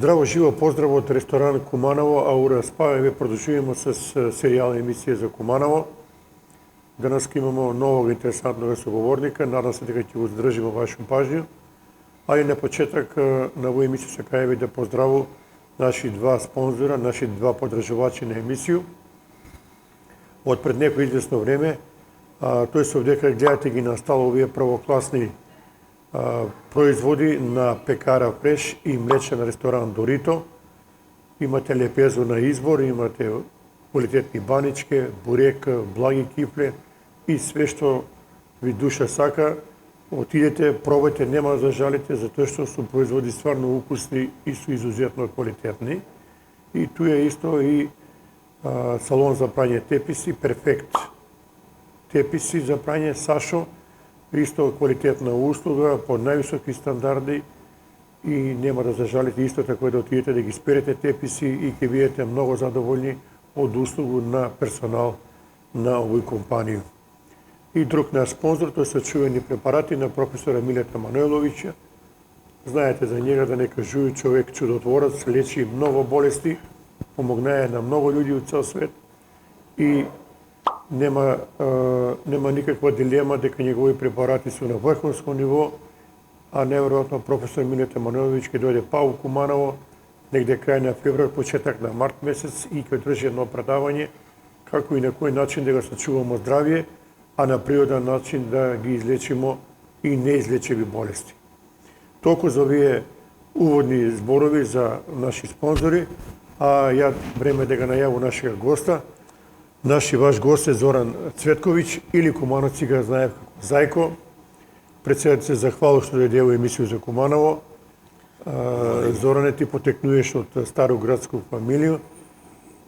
Здраво живо поздрав од ресторан Куманово, Аура Спа, и ве продолжуваме с серијална емисија за Куманово. Денес имамо новог интересантног соговорника, надам се дека ќе го задржиме вашу пажњу. А и на почеток на овој емисија се кајави да поздраву наши два спонзора, наши два подржувачи на емисију. Од пред некој известно време, тој се овдека гледате ги на стало овие првокласни производи на пекара Фреш и млечен ресторан Дорито. Имате лепезо на избор, имате квалитетни банички, бурек, благи кифле и све што ви душа сака. Отидете, пробајте, нема да жалите, затоа што се производи стварно укусни и се изузетно квалитетни. И туј е исто и салон за прање теписи, перфект теписи за прање Сашо, исто квалитетна услуга по највисоки стандарди и нема да зажалите, исто така да отидете да ги сперете теписи и ќе бидете многу задоволни од услугу на персонал на овој компанија. И друг наш спонзор, тој се чувени препарати на професора Милета Мануеловиќа. Знаете за njega да не кажуј, човек чудотворец, лечи многу болести, помогнае на многу луѓе од цел свет и нема никаква дилема дека негови препарати се на врховско ниво, а неверојатно професор Милета Мануеловиќ ќе дојде па у Куманово негде крај на февруар, почеток на март месец и ќе држи едно предавање како и на кој начин да го сачуваме здравје, а на природен начин да ги излечимо и неизлечиви болести. Толку за овие уводни зборови за наши спонзори, а ја време да го најаву нашиот госта. Наши ваш гост е Зоран Цветковиќ, или кумановци го знаев како Зајко. Пред се захвалу што дојде во емисија за Куманово. Зоране, ти потекнуеш од староградску фамилија.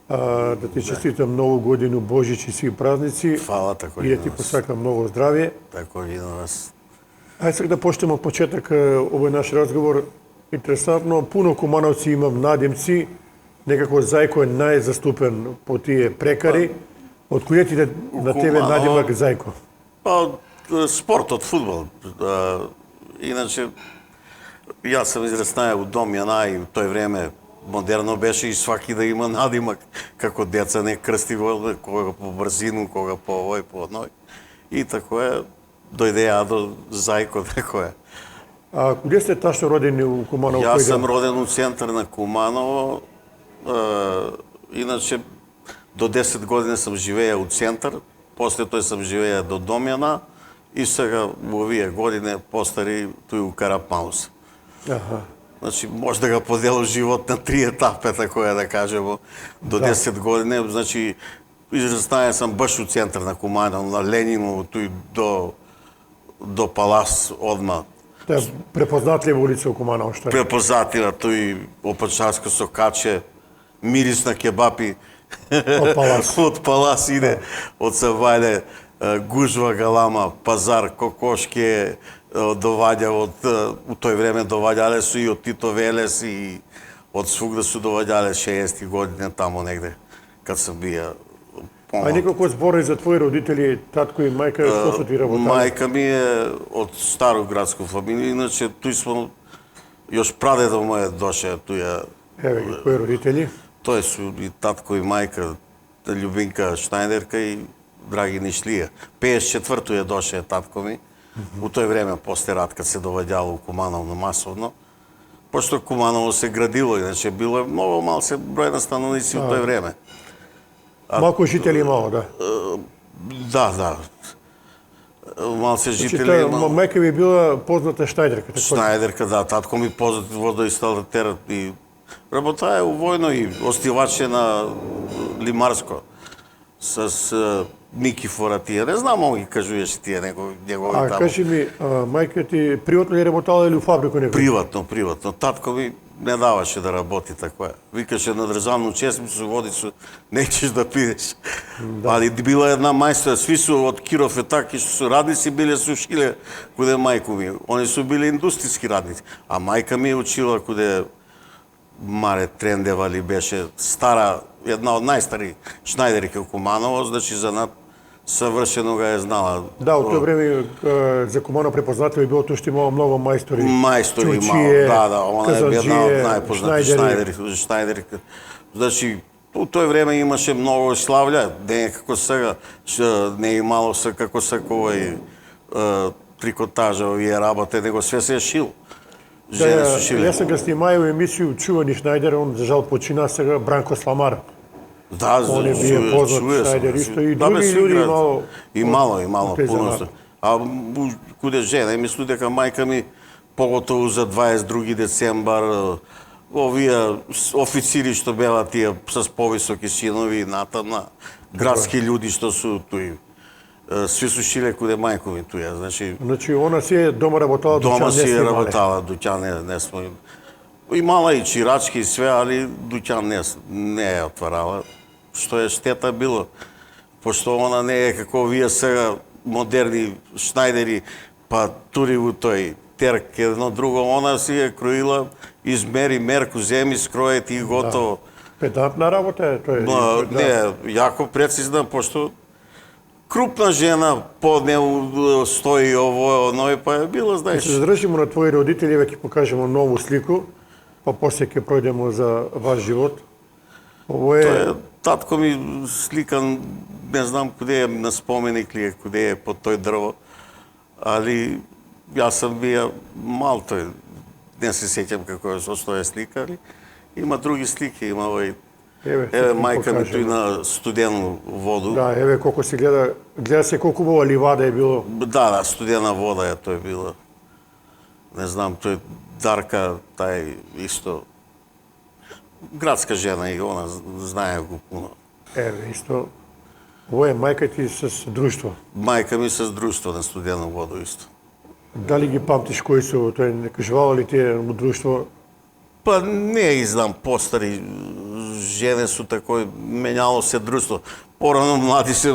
Да ти честитам многу годину, Божич и сви празници. Фала, тако и да ти посакам многу здравје. Тако и на вас. Ајде сега да почнеме од почеток овој наш разговор. Интересантно, пуно кумановци имам надимци, некако Зајко е најзаступен по тие прекари. Од кој ти на тебе надимак Зајко? Па, спортот, фудбал. Иначе, јас сам израснаа у Домјана и тој време модерно беше и сваки да има надимак, како деца не крсти го, кога по брзину, кога по овој, по одној. И тако е, дојдеа до Зајко, тако е. А каде сте ташно родени у Куманово? Јас сам роден у центар на Куманово. Иначе, до 10 години сам живеја у центар, после тој сам живеја до Домјана и сега во овие години постари тој у Карапаус. Аха. Значи, може да го поделам живот на 3 етапи, тако е да кажемо, до 10 години. Значи, израснаа сам баш у центар на Куманово, на Лениново, тој до Палас одма. Тоа е препознатлива улица у Куманово, што е? Препознатлива, тој опачарско сокаче, мирис на кебапи. Од Палас. Од Палас иде, од Савајле, гужва галама, пазар, кокошке, доваѓа у тој време доваѓале су и од Тито Велес и од свугда су доваѓале 60 години тамо негде, кад сам бија А неколку збори за твои родители, татко и мајка, што се ти работали? Мајка ми е од староградско фамилија, иначе тој смо, још прадедо мој доше туја. Еве ги, кои родители? Тој су и татко и мајка, Љубинка Шнајдерка и Драги Нишлија. 54-ту е доше татко ми. У тој време, после рат, кад се доваѓало у Куманово масовно, пошто Куманово се градило, иначе било многу мал се број на становници у тој време. Малку жители имало, да. Да. Мал се жители имало. Мајка ми била позната Шнајдерка. Шнајдерка, да. Татко ми познат водоинсталатер и работае у војно и остиваче на Лимарско с Никифора тие. Не знам, мој ги кажуеш тие негови тамо. А кажи ми, мајка ти приватно ли работала или у фабрику некој? Приватно. Татко ми не даваше да работи тако е. Викаше на државну чесмицу водицу, неќеш да пидеш. Да. Али била една мајстора, сви су од Киров е таки што су радници биле сушиле куде мајку ми. Они су биле индустријски радници. А мајка ми учила куде Маре Трендева ли беше стара, една од најстари Шнајдерки у Куманово, значи за над Совршено га е знала. Да, од тој време за Кумано препознатливо било тоа што имало многу мајстори. Мајстори Чучие, имал, она е една од Казанџие, најпознати Шнајдери. Значи, у тој време имаше многу славља, не е како сега, не е имало се како секој трикотажа, овие работи, него све се е шил. Жене се шиле. Јас сам га снимају емисију чувани Шнајдер, он за жал почина сега Бранко Сламар. Да, Он е бие познат Шнајдер исто и други луѓе имало пуно. А куде жена, мислу дека мајка ми поготово за 22 децембар овие официри што бела тие с повисоки синови натамна, градски луѓе што су туи. Сви су шиле куде мајко ми туја, Значи она си дома работала, дома дуќан не си снимале. работала, дуќан не смо. Имала и чирачки и све, али дуќан не е отварала, што е штета било, пошто она не е како вие сега модерни Шнајдери, па тури во тој терк едно друго, она си е кроила, измери мерку, земи, скроje ти готово. Педантна работа е тоа. Не, јако прецизна, пошто крупна жена, по не стои ово, оној, па е било, знаеш. Се задржимо на твои родители, веќе покажемо нову слику, па после ќе пројдемо за ваш живот. Ово е... Татко ми сликан, не знам куде е на споменик ли е, куде е под тој дрво, али јас сам бија мал тој, не се сеќам како е, што е слика, али има други слики, има овој. Еве мајка ми тој на студену воду. Да, еве колку се гледа се колку убава ливада е било. Да, студена вода е тој била. Не знам, тој Дарка, тај исто градска жена и она знае го пуно. Еве исто. Ово е мајка ти с друштво. Мајка ми с друштво на студена вода исто. Дали ги памтиш кои су, тој не кажувала ли тие во друштво? Па не знам, постари жени су такој, менјало се друштво. Порано млади се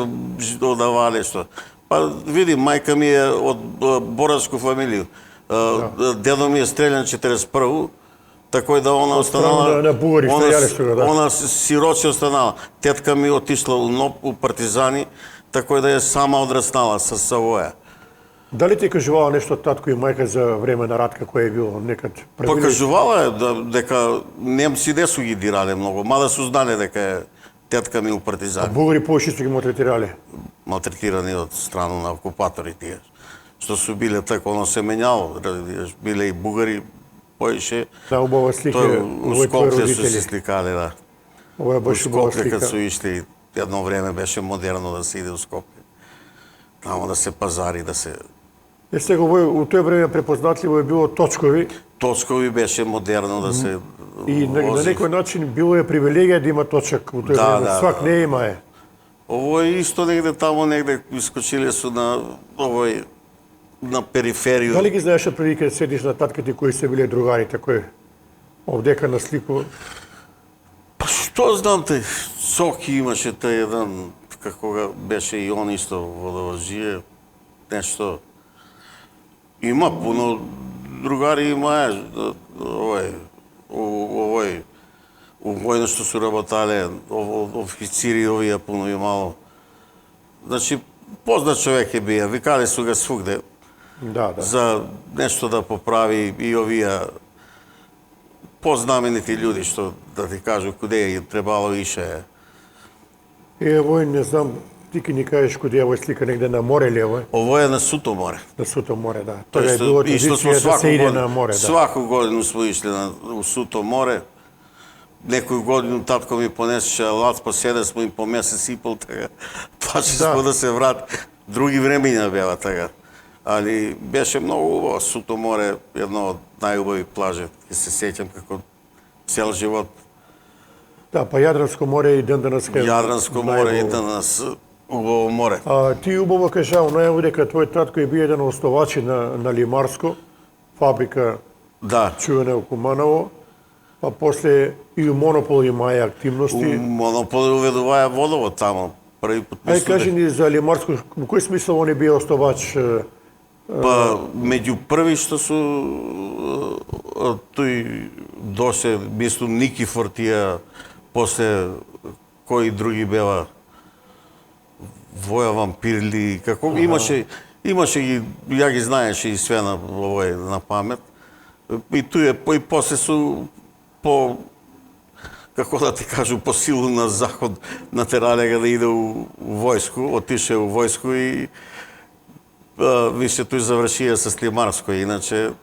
одавале што. Па види, мајка ми е од борачку фамилија. Дедо ми е стрељан 41-у, такој да она останала... На бугари стрељале што го, да. Она сироче останала. Тетка ми отишла у НОП, у партизани, такој да е сама одраснала со Савоја. Дали ти кажувала нешто татко и мајка за време на ратка кој е било некад? Па кажувала е дека немци не су ги дирале многу, мада су знаеле дека е тетка ми у партизани. А бугари повеќе су ги малтретирале? Малтретирани од страна на окупатори тие. Што су биле така, оно се менјало. Биле и бугари поише. Да, убава слика, у Скопје су се сликале, да. Ова е баш убава слика. Кога су ишли, едно време беше модерно да се иде у Скопје. Тамо да се пазари, да се... Сега у тој време препознатливо е било Точкови. Точкови беше модерно да се И на некој начин било е привилегија да има точак у тој време. Свак не има е. Ово е исто негде тамо, негде искочиле су на овој на периферију. Дали ги знаеш прилика да седиш на татка ти кои се биле другари, такој овдека на слику? Па што знам те, Соки имаше тај еден, како беше и он исто во Доважие, нешто. Има пуно другари, има овој у војно што су работале, официри овие пуно имало. Значи, познат човек е бија, викале су га свугде. Да. За нешто да поправи и овие познаменити луѓе што да ти кажу куде е требало ише. Овој не знам, ти ке ни кажеш куде е овој слика, негде на море ли е овој? Овој е на Суто море. На Суто море, да. Тоа е било традиција да се иде на море, да. Сваку годину смо ишли на Суто море. Некој годину татко ми понесеше алат, па седе смо и по месец и пол, така. Плаче смо да се врати. Други времења беа така. Али беше многу убаво. Суто море е едно од најубави плажи. Ке се сеќам како цел живот. Да, па Јадранско море и ден денес е Јадранско море и денес убаво море. Ти убаво кажа, најаво дека твој татко е бил еден од основачи на Лимарско, фабрика чувена у Куманово, па после и у Монопол имаја активности. У Монопол уведуваја водовод тамо. Ај кажи ни за Лимарско, во кој смисол он е бил основач? Па, меѓу први што су тој доше, мислам, Никифор тие, после кои други беа Воја вампирли, како имаше ги, ја ги знаеше и све на на памет. И и после су по како да ти кажу, по силу на заход натерале ga да иде у војску, отише у војску и више тој завршија со Слимарско, иначе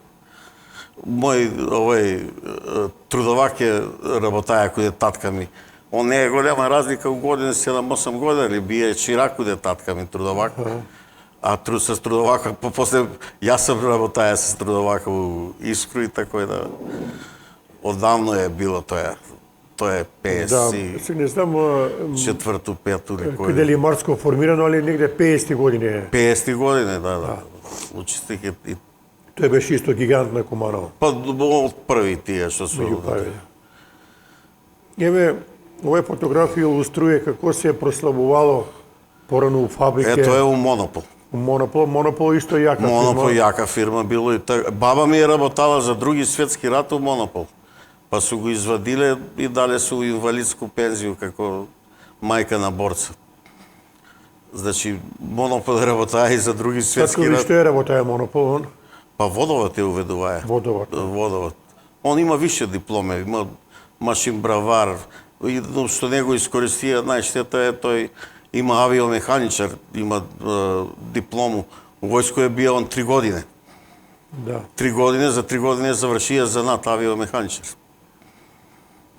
мој трудовак е работаја кој е татка ми. Он не е голема разлика у години, 7-8 години, бие Чирак кој е татка ми трудовак. А с трудовака, после јас сам работаја с трудовака у Искру и така да одавно е било тоа. Тоа е 50. Да, се не знам четврто, пето или кој. каде ли е Марско формирано, али негде 50 години е. 50 години, да. Учистик и Тој беше исто гигант на Куманово. па од први тие што се Еве, оваа фотографија илуструе како се прославувало порано у фабрике. Ето е у Монопол. Монопол исто јака Монопол фирма. јака фирма било и така. Баба ми е работала за други светски рат у Монопол. Па су го извадиле и дале су инвалидску пензију како мајка на борца. Значи, Монопол работаа и за други светски Како рат. што е работаја Монопол, он? Па водовод е уведуваја. Водовод. Он има више дипломе, има машин бравар, и што него искористија, најштета е тој има авиомеханичар, има диплому. У војско е био он 3 години. Да. 3 години, за 3 години завршија занат авиомеханичар.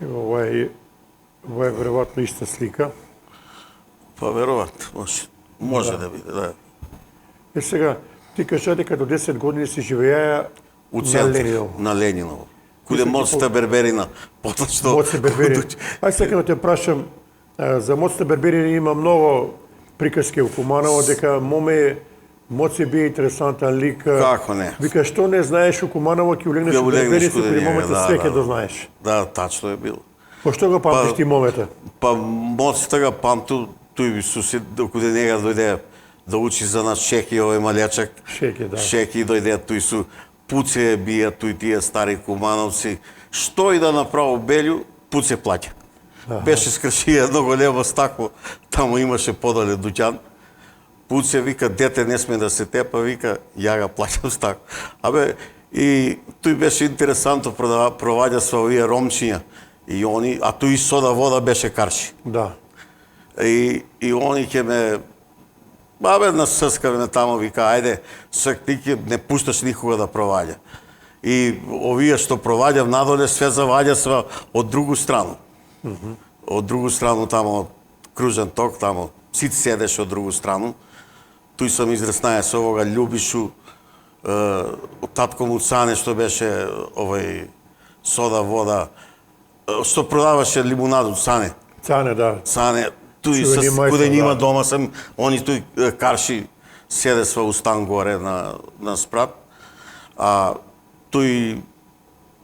Ево, ова е веројатно иста слика. Па веројатно, може да биде, да. Сега, ти кажа дека до 10 години си живеја У на центар, Лениново. на Лениново. Куде моцата Берберина, потоа што... Моци Берберина. Ај сега да те прашам, за Моцата Берберина има многу приказки у Куманово, дека моме Моци бие интересантен лик. Како не? Вика, што не знаеш у Куманово, ќе улегнеш Ќе у улегнеш Берберина, каде каде njega, момето да, све да. ќе дознаеш. Да, тачно е било. По што го памтиш ти момето? Па моцата га памту, тој сусед, каде нега дојде да учи за нас Шеки, овој малечак. Шеки, да. Шеки дојде, тој су пуце бија, тој тие стари кумановци. Што и да направо Белју, пуце плаќа. Беше скршија едно големо стакло, таму имаше подале дуќан. Пуце вика, дете не сме да се тепа, вика, ја га плаќам стакло. Абе, и тој беше интересантно, проваѓа со овие ромчиња. И они, а тој сода вода беше карши. Да. И они ќе ме бабе насъскаве ме таму, вика, ајде, сак ти ќе не пушташ никога да проваѓа. И овие што проваѓав надоле, све заваѓа сва од другу страну. Од другу страну, тамо, кружен ток, тамо, сите седеше од другу страну. Тој сам израснаја со овога Љубишу, татко му Цане, што беше овој сода вода, што продаваше лимунаду, Цане. Цане, да. Цане, тој Чувени со мајстор, куде нима да. дома сам, они тој карши седе сва у стан горе на спрат. А тој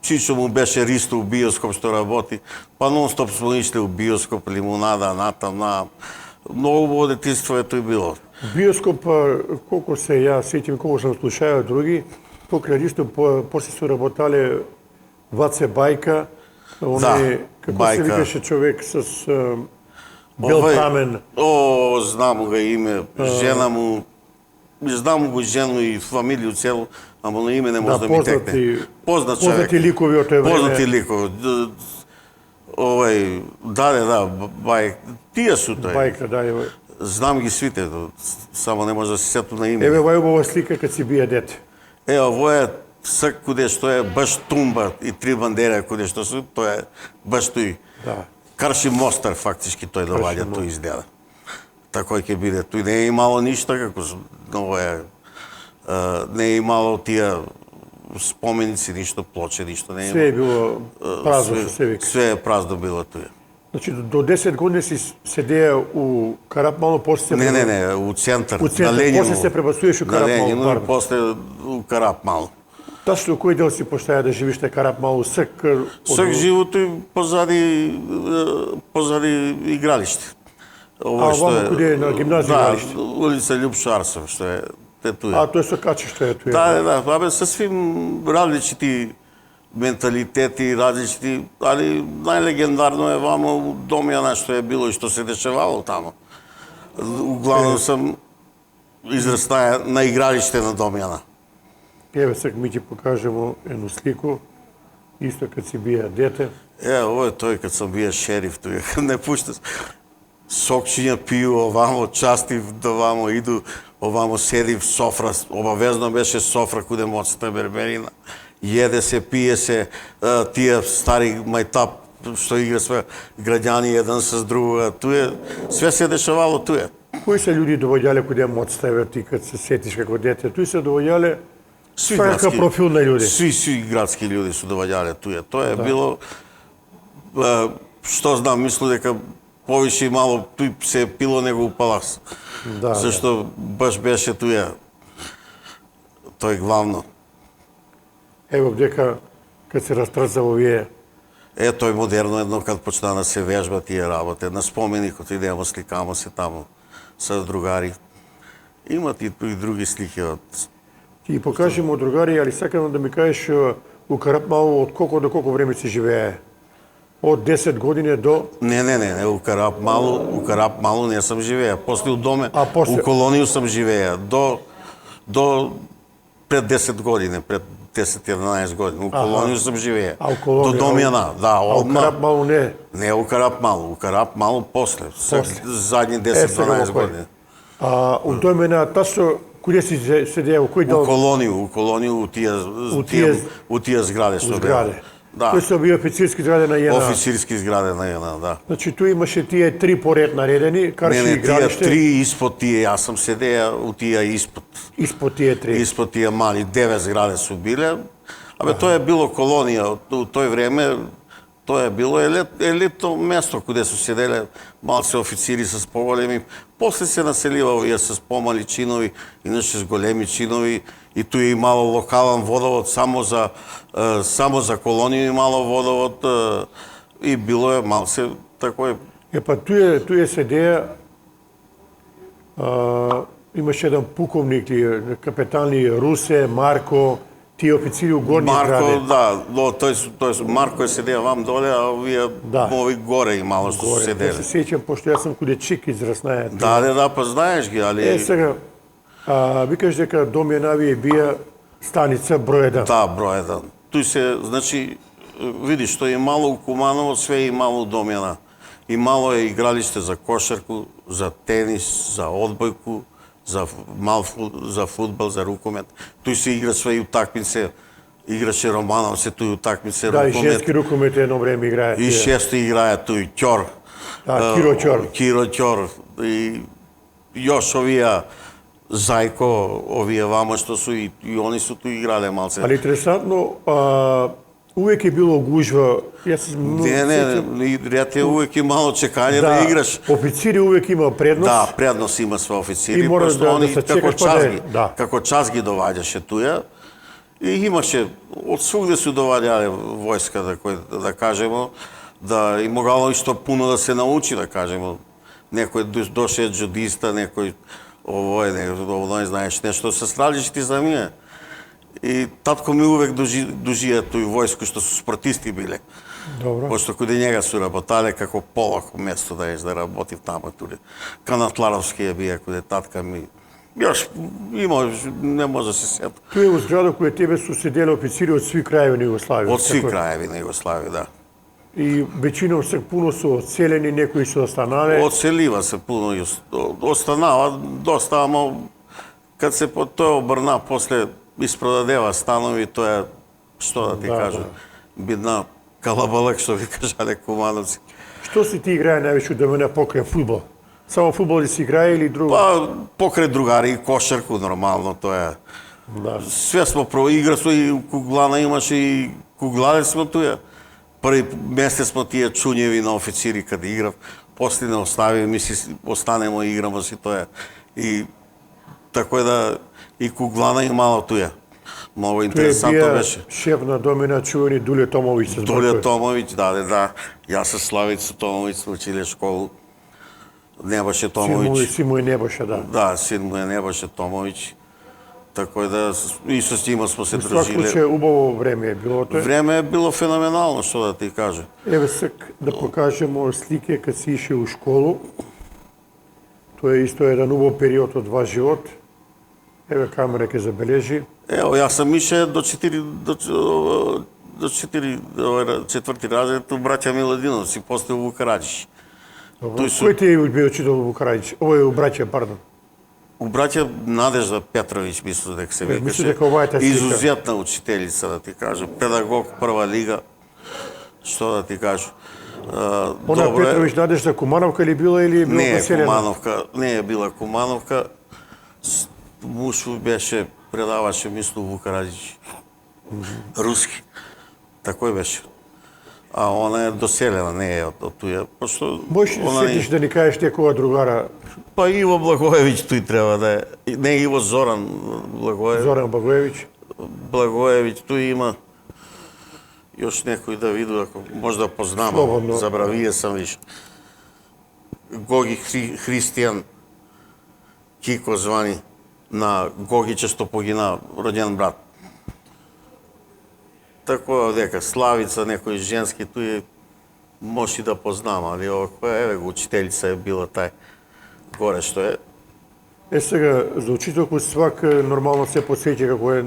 Чичо му беше Ристо у биоскоп што работи, па нон-стоп смо ишли у биоскоп, лимунада, натам, многу убаво детинство е тој било. Биоскоп, колку се ја сетим, колку сам слушајал други, покрај исто после се работале Ваце Бајка, они, како Бајка. се викаше човек с бел прамен. О, знам го име, жена му, знам го жену и фамилију целу, ама на име не може да ми текне. Познат човек. Познати ликови од тој време. Познати ликови. Овај, да, Бајка, тие су тој. Бајка, да, ево. Знам ги свите, само не може да се сетам на име. Еве ова е убава слика кад си бие дете. Ово е сак куде што е баш тумба и 3 бандери куде што су, тоа е баш тој. Да. Карши Мостар фактички тој доваѓа тој изгледа. Такој ќе биде. Тој не е имало ништо како ново е. Не е имало тие споменици, ништо плоче, ништо не е. Све е било празно, што се вика. Све е празно било тој. Значи, до 10 години си седеја у Карапмало, после се... Не, у центар, У центар, на Лениново. после се пребасуваш у Карапмало, На Лениново, пардон. после у Карапмало. Тачно кој дел си поштаја да живиш на Карапмало, сак... Сак живото и позади игралиште. А овамо куде е на гимназија игралиште? Да, улица Љупшо Арсов, што е туе. А, тој со качишто е тој. Да, абе, сасвим различити менталитети, различити, али најлегендарно е вамо Домјана што е било и што се дешавало тамо. Углавно сам израстаја на игралиште на Домјана. Еве сега ми ќе покажемо едну слику, исто кад си бија дете. Ово е тој кад сам бија шериф, тој не пушта. Сокчиња пију овамо, частив довамо, иду овамо, седи в софра, обавезно беше софра куде моцата берберина. Једе се, пие се, тие стари мајтап што игра све граѓани еден с друга, туе све се дешавало туе. Кои се луѓе довоѓале куде моцата, еве ти кад се сетиш како дете, тој се довоѓале свака профил на луѓе. Сви градски луѓе се доваѓале туе. Тоа е било што знам, мислам дека повише и мало туј се пило него у Палас. Зашто баш беше туја тој главно. Ево дека кад се растрца овие Тој модерно едно кад почна да се вежба тие работи, на споменикот идеме сликамо се таму со другари. Имат и други слики од Ти покажемо другари, али сакам да ми кажеш у Карапмалу од колку до колку време се живее? Од 10 години до... Не, у Карапмалу не сам живеја. После у доме, у колонију сам живеја. До пред 10 години, пред 10-11 години. У колонију сам живеја. До Домјана, да, одма. А у Карапмалу не? Не у Карапмалу после. Задни 10-12 години. А у Домјана, тасо, куде си седеја, у кој дел? У колонију, у тие зграде што беа. Да. Тој се бил официрски зграде на ЈНА. Официрски зграде на ЈНА, да. Значи тој имаше тие 3 поред наредени, карши игралиште. Тие 3 испод тие, јас сам седеја у тие испод. Испод тие 3. Испод тие мали, 9 зграде су биле. Тоа е било колонија, у тој време тоа е било елитно место куде су седеле малце официри с поголеми. После се населива овие с помали чинови, иначе с големи чинови, и туј е имало локален водовод само за колонија имало водовод, и било е малце такој. Па туе седеја, имаше еден пуковник, капетан Русе, Марко, тие официри у горни зграде. Марко, да, тој Марко е седеја вам доле, а овие ови горе и мало што се седеле. Се сеќам, пошто јас сум куде чик израснаја. Да, па знаеш ги, али... Сега, викаш дека Домјана ви бија станица број 1. Да, број 1. Туј се, значи, видиш, што е мало у Куманово, све е имало у Домјана. И мало е игралиште за кошарку, за тенис, за одбојку, за фудбал, за рукомет. Туј се игра своји утакмици, играше Романов се туј утакмици, рукомет. Да, и шестки рукомет едно време играе. И шесто играе туј Ќор. Да, Киро Ќор. Киро Ќор. И још овие Зајко, овие вама што су и они су туј играле малце. Али интересантно, увек е било гужва. Не, ред е увек и мало чекање да играш. Официри увек има предност. Да, предност има све официри, просто они како час ги доваѓаше туја. И имаше, од свугде се доваѓале војска, да кажемо, да и могало исто пуно да се научи, да кажемо. Некој доше джудиста, некој овој, знаеш, нешто се различити за ние. И татко ми увек дожија тој војско што су спортисти биле. Добро. Пошто каде njega су работале како полак место да работи таму туди. Канатларовски е бија каде татка ми. Још има, не може да се сета. Тој е у зграда која тебе су седеле официри од сви краеви на Југославија. Од сви краеви на Југославија, да. И веćinom се пуно су одселени, некои се останале. Одселива се пуно, останава доста, ама кад се тоа обрна после испродадева станови, тоа е, што да ти кажам, бидна калабалак, што ви кажале кумановци. Што си ти играе највеќе до мене покрај фудбал? Само фудбал ли си играе или друго? Па, покрај другари и кошарку, нормално, тоа е. Да. Све смо игра со и куглана имаше и кугларе смо туја. Први месец смо тие чуњеви на официри каде играв, после не остави, мисли, останемо и играмо си тоа. И тако да и куглана и мало туја. Много интересантно беше. Шеф на Домина чувени Дуле Томовиќ. Дуле Томовиќ, да. Јас се Славица Томовиќ сме училе школу. Небоше Томовиќ. Син му е Небоше, да. Да, син му е Небоше Томовиќ. Тако да и со нив сме се дружиле. Во свак случај убаво време е било тоа. Време е било феноменално, што да ти кажа. Еве сек да покажемо слики кад си ише у школу. Тоа е исто еден убав период од ваш живот. Еве камера ќе забележи. Ево, јас сам ише до 4 разред у браќа Миладиновци, после у Вукараджиш. Кој ти е бил учител во Вукараджиш? Овој у браќа, пардон. У браќа Надежда Петровиќ, мислам дека се викаше. Мислам дека ова е таа слика. Изузетна учителица, да ти кажам, педагог прва лига. Што да ти кажам. Она Петровиќ Надежда Кумановка ли била или е била поселена? Кумановка, не е била Кумановка. Муж беше, предаваше, мислам, у Вукараджиш. Руски. Такој беше. А она е доселена, не е од туја. Можеш ли сетиш да ни кажеш некоја другара? Па Иво Благоевиќ тој треба да е. Не Иво, Зоран Благоевиќ. Зоран Благоевиќ. Благоевиќ, тој има још некој да виду, ако може да познам. Слободно. Забравија сам виш. Гоги Христијан Кико звани на Гогиче што погина роден брат. Тако дека Славица, некој женски, тој може и да познам, али овој еве го учителица е била тај горе што е. Сега, за учителку свак нормално се посеќа како е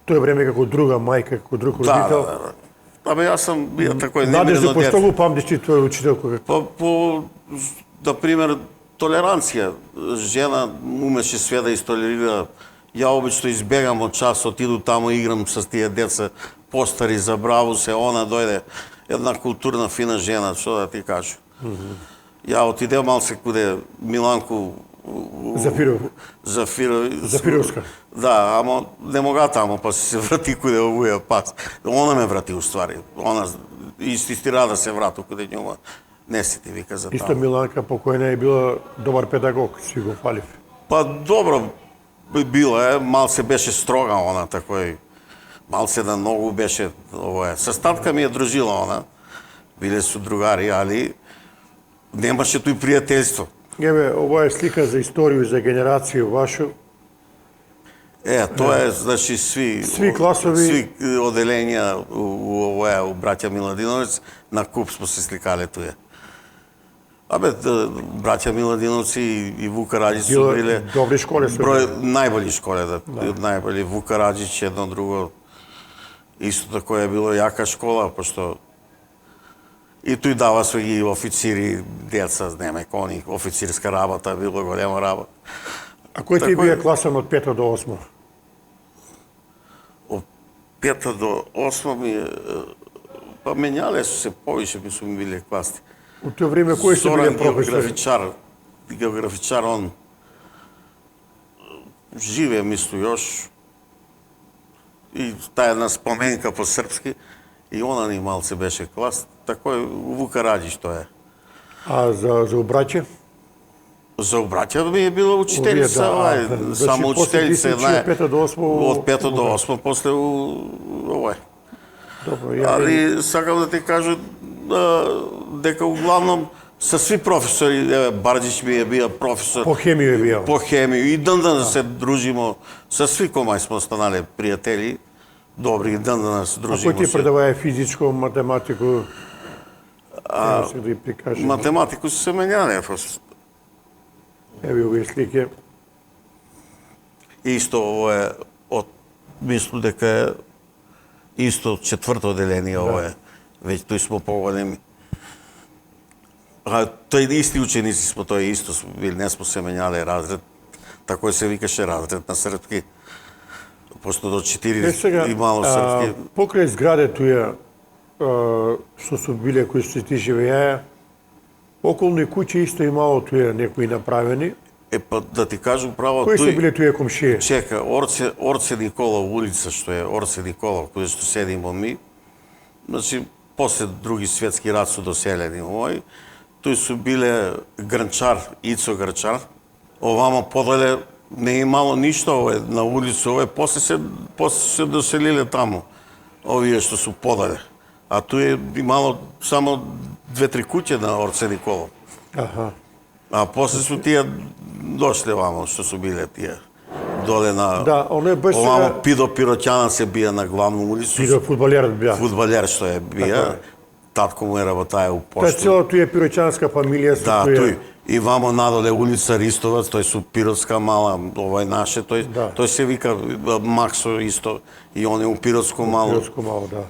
тоа време како друга мајка, како друг родител. Да. Абе, јас сам бија такој Надежда, немирно по што дете. го памтиш ти твоја учителка? По, да пример, толеранција. Жена умеше све да истолерира. Ја обично избегам од час, отиду таму, играм со тие деца, постари, забраву се, она дојде една културна фина жена, што да ти кажу. Ја отиде малце куде Миланку Зафировска. Да, ама не мога таму, па се врати куде овоја пас. Она ме врати уствари. Она истира да се врату куде њома. Не си ти вика за таму. Исто Миланка покојна е била добар педагог, си го фалив. Па добро била е, малце беше строга она, такој. Малце да многу беше овој. Со татка ми е дружила она. Биле су другари, али немаше тој пријателство. Еве, ова е слика за историја, за генерација вашу. Тоа е, значи, сви класови, сви оделенија у браќа Миладиновец на куп смо се сликале туја. Абе, браќа Миладиновци и Вукараджич су биле добри школе су. Најболи школе, најболи. Вукараджич едно друго. Исто тако е било јака школа, пошто и тој дава своји официри, деца, нема кони, официрска работа, било голема работа. А кој ти бија класан од 5 до 8? Од 5 до 8 ми па менјале се повише, ми су ми биле класти. У тоа време кој се биле професори? Географичар, он живе, мислу, још. И таа една споменка по српски, и она ни малце беше клас. Такој у Вукараджиш тоа е. А за обраќе? За обраќа ми е била учителица, само учителица една е. Од 5 до 8, после овој. Али сакам да ти кажу дека углавном со сви професори, Барџич ми е бија професор. По хемија е бија. По хемија. И ден се дружимо, со сви комај смо станале пријатели, добри, и ден се дружимо. А кој ти предаваја физичко, математику? Математику се менјале. Еве овие слики. Исто ово е од, мислам дека е исто четврто оделение ово е. Веќе тој смо поголеми. Тој исти ученици смо, тој исто смо били, не смо се менјале разред. Такој се викаше разред на српски. Пошто до 4 и мало српски. Покрај зграде туја, што су биле кои што ти живеја, околни куќи исто имало туја некои направени. Па да ти кажам право, кои се биле туја комшија? Чека, Орце Николов улица, што е Орце Николов, кој што седимо ми, значи, после други светски рат су доселени овој, тој су биле Грнчар, Ицо Грнчар, овамо подале не имало ништо овој на улица, овој после се доселиле таму, овие што су подале. А тој имало само 2-3 куќи на Орце Николов. Аха. А после су тие дошле вамо, што су биле тие. Доле на... Да, оно е баш Овамо Пидо Пироќана се бија на главну улицу. Пидо фудбалерот бија. Фудбалер што е бија. татко му е работае у Та пошта. цела тој е пирочанска фамилија со Да, тој. тој. И вамо надоле улица Ристовац, тој су Пиротска мала, ова е наше, тој се вика Максо исто, и он е у Пиротско мало. Пиротско мало, да.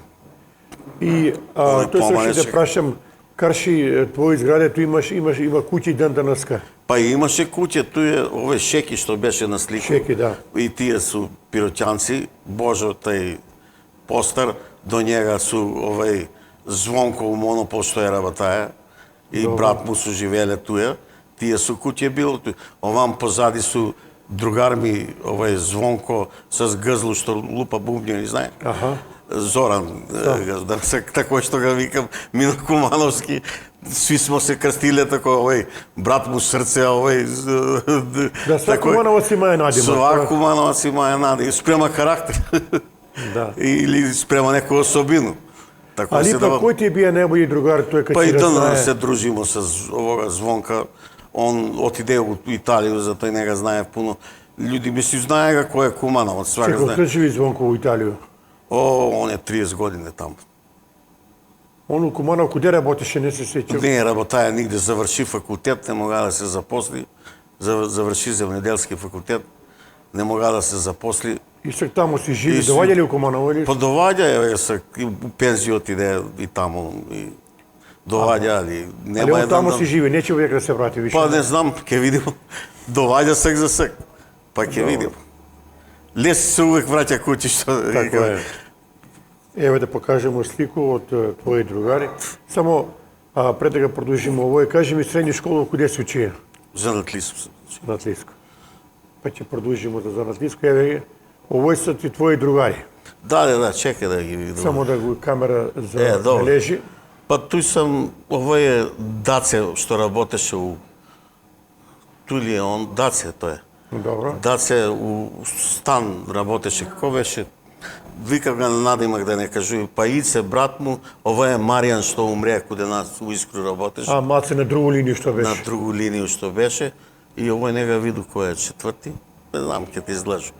И Оној тој се помалечек. да прашам, карши твои зграде, тој има куќи ден денеска. Па и имаше куќе, тој е овој Шеки што беше на слика. Шеки, да. И тие су пирочанци, Божо тај постар, до njega су овој Звонко у Монопол што е работае, и брат му су живеле туја, тие су куќе било туј. Овам позади су другар ми, овој Звонко с гзлу што лупа бубња, знае? Аха. Зоран, да се тако што ga викам, Мило Кумановски, сви смо се крстиле тако, овој брат му срце, овој Да, свако Кумановаc има надима. Свако Кумановаc има надима, спрема карактер. Да. Или спрема некоја особину. Тако Али се па дава. кој ти бија најбољи другар, тој кај Па и ти да се знае? дружимо с овога Звонка. Он отиде у Италија, за тој не га знае пуно. Луѓе ми си знаега кој е Кумановаc, свака Секој знае. живи Звонко во Италија. О, он е 30 години таму. Он у Куманов куде работеше, не се сеќам. Не работае нигде, заврши факултет, не мога да се запосли. Заврши земјоделски факултет, не мога да се запосли. И сак таму си живи, И си- доваѓа ли у Куманово или? Па доваѓа, еве, се и у пензија отиде и таму. И доваѓа, али Али нема он еден таму ден. си живи, нече века да се врати више. Па не знам, ќе видим. Доваѓа сек за сек. Па ќе видим. Леси се увек враќа куќи, што Така е. Еве да покажеме слику од твои другари. Само пред да го продолжиме овој, кажи ми средни школа куде се учија? Занатлиско. Занатлиско. Па ќе продолжиме за занатлиско. Еве ги, овој се ти твои другари. Да, чекај да ги видам. Само да го камера добро. забележи. Па туј сам, овој е Даце што работеше у Тули е он Даце тој е. Добро. Даце у стан работеше, како беше? Викав ga на надимак да не кажу, па Ице, брат му, ова е Маријан што умре каде нас у Искру работеше, А маце на другу линија што на беше. другу линија што беше, и овој не га виду кој е четврти, не знам, ќе ти излажу.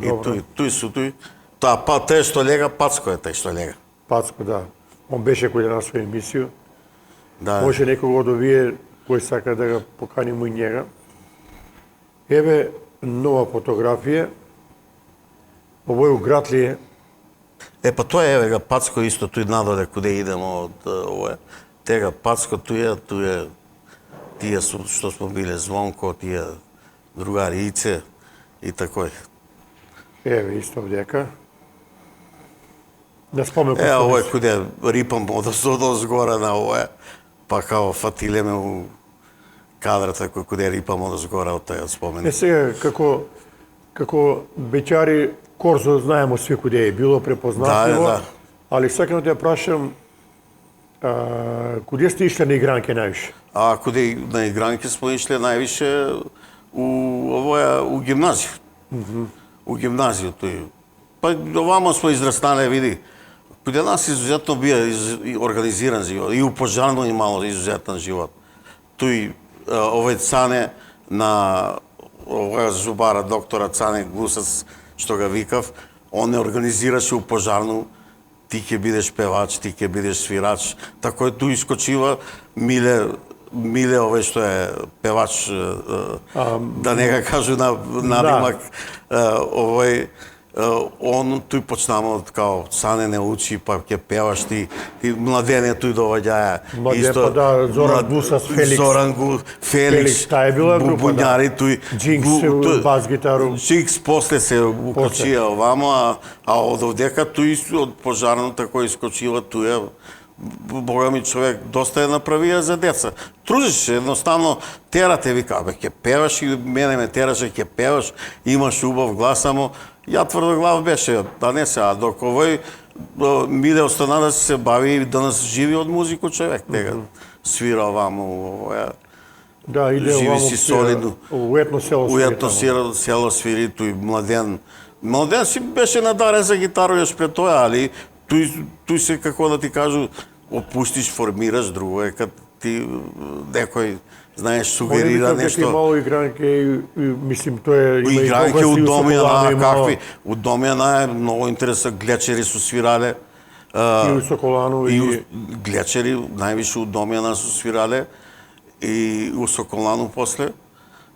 И Добро. тој су тој, таа па тој што лега, Пацко е тој што лега. Пацко, да. Он беше кој на своја емисија. Да. Може некого од овие кој сака да го поканимо и njega. Еве нова фотографија. Овој у град ли е? Па тоа е, еве га Пацко исто тој надоле куде идемо од ова. Тега Пацко туе тие што смо биле Звонко, тие другари Ице и такој. Еве исто вдека. Да споме Овој куде рипам од згора на ова, па као фатилеме у кадрата куде рипам од згора од тој спомен. сега како беќари Корзо знаемо сви куде е било препознатливо. Да. Али сакам да ја прашам куде сте ишле на игранке највише? А куде на игранки смо ишле највише у гимназија. У гимназија тој. Па овамо смо израстанале, види. Куде нас изузетно бија организиран живот и у пожарно имало изузетен живот. Тој овој Цане на овој зубара доктора Цане Гусац што га викав, он не организираше у пожарно, ти ќе бидеш певач, ти ќе бидеш свирач. Тако е тој искочива Миле овој што е певач, да не га кажу надимак, овој он тој почнамо као Цане не учи, па ќе певаш ти младене тој доваѓаја. Младен, па да, Зоран Гусац, Феликс. Зоран Феликс, таа е била група, бубуњари да. тој. Джинкс, бас гитару. Джинкс после се укочија овамо, а од овдека тој од пожарно тако искочива туја. Бога ми човек доста е направија за деца. Тружеше, едноставно терате, вика, бе, ќе певаш и мене ме тераше, ќе певаш, имаш убав глас, само ја тврдоглав беше, да не се, а док овој Миле остана да се бави и данас живи од музико човек, тега свира овамо, овоја. Да, иде Живи овамо си солидно. Уетно село свири Уетно таму. село свири, тој Младен. Младен си беше надарен за гитару јаш пред тоа, али тој се, како да ти кажу, опустиш, формираш, друго е кад ти некој, знаеш, сугерира нешто. Имало игранке, мислим, тоа е... има и Игранке Бога у Сију Домјана, Соколано имало. какви? У Домјана е многу интересно, глечери су свирале. И у Соколану и Глечери, највише у Домјана су свирале и у Соколану после,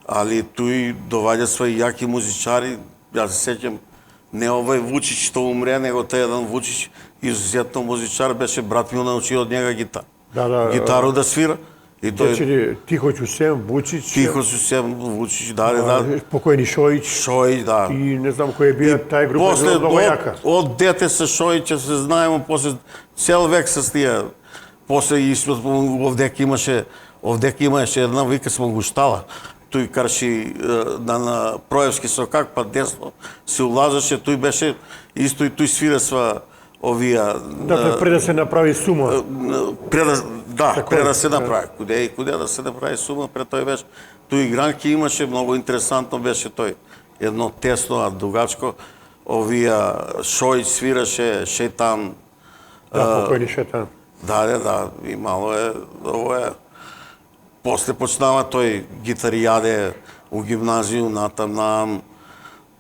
али туи доваѓа своји јаки музичари. Јас се сеќам не овој Вучич што умре, него тој еден Вучич, изуzetно музичар, беше брат ми научи од njega гитару да свира. И тој Тихо Ќусем, Вучич, Тихо Ќусем, Вучич, да. покојни Шојич. Шојич, да. И не знам кој бија тај група после, многу јака. Од дете со Шојича се знаеме, после цел век с тие. После и овдека имаше една вика смо го штала. Тој карши на Проевски сокак, па десно се улазаше, тој беше исто и тој свиресва овија... Да, пред да се направи сума. Пред да се направи. Куде да се направи сума, пред тој беше. Тој игранки имаше, многу интересантно беше тој. Едно тесно, а дугачко. Овија Шојич свираше, Шејтан. Да, покојни Шејтан. Да, и мало е, ово е. После почнава тој гитари јаде у гимназију, натамнам.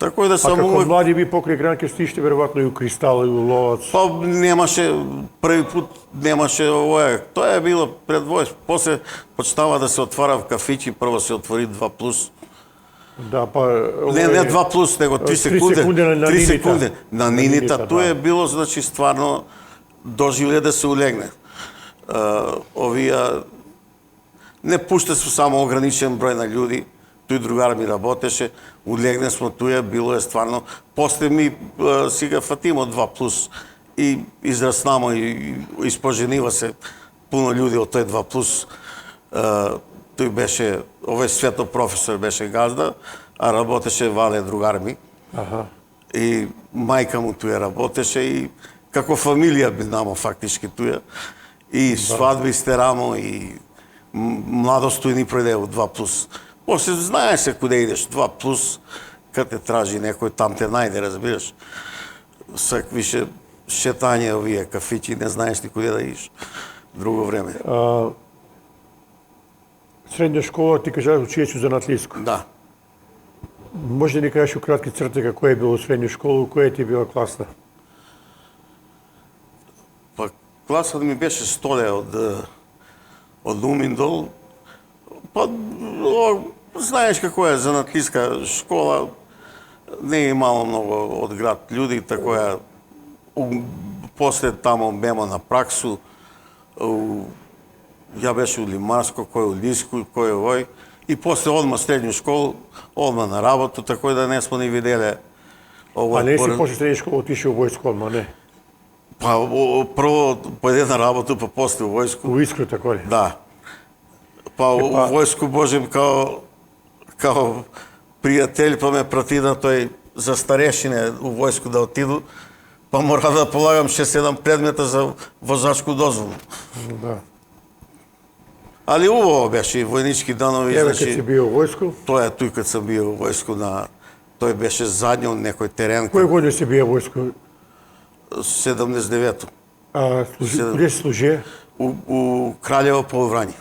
Тако да сам... А како млади би покрај игранки стиште веројатно и у Кристал и у Ловац? Па немаше, први пут немаше овое. Тоа е било пред војс. После почнава да се отвара в кафичи, прво се отвори 2+. Да, па... Не 2+, него 3 секунди. 3 секунди. На Нинита. Тоа е било, значи, стварно доживле да се улегне. Овија не пуште со само ограничен број на људи. Тој другар ми работеше, улегне смо туја, било е стварно. После ми сега фатимо 2+, и израснамо и испоженива се пуно људи од тој 2+. Тој беше, овој Свето професор беше газда, а работеше Вале другар ми. И мајка му туја работеше и како фамилија би знамо фактички туја. И свадби стерамо и младост тој ни пројде од 2+. После знаеш се куде идеш, 2+, кад те тражи некој, там те најде, разбираш. Сак више шетање овие кафичи, не знаеш ни куде да идеш. Друго време. Средња школа, ти кажа, учиеш занатлиско. Да. Може да ни кажеш у кратки црти како е било средња школа, која ти била класна? Па класот ми беше Столе од Уминдол. Па, знаеш како е занатлиска школа, не е имало многу од град људи, тако е, после тамо бемо на праксу, ја беше у Лимарско, кој у Лиско, кој овој, и после одма средњу школу, одма на работу, тако да не смо ни виделе овој. А не си после средња школа отишел у војско одма, не? Па, прво појде на работу, па после у војско. У Искру, тако ли? Да. Па у војску Божем као пријател, па ме прати на тој за старешине у војску да отиду, па мора да полагам 6-7 предмета за возачку дозволу. Да. Али убаво беше и војнички данови, Еве кад си био у војску? Тоа е тој кад сам био у војску на тој беше задњо некој терен. Кој година си био у војску? 79-то. А куде си служи? У Краљево полуврање.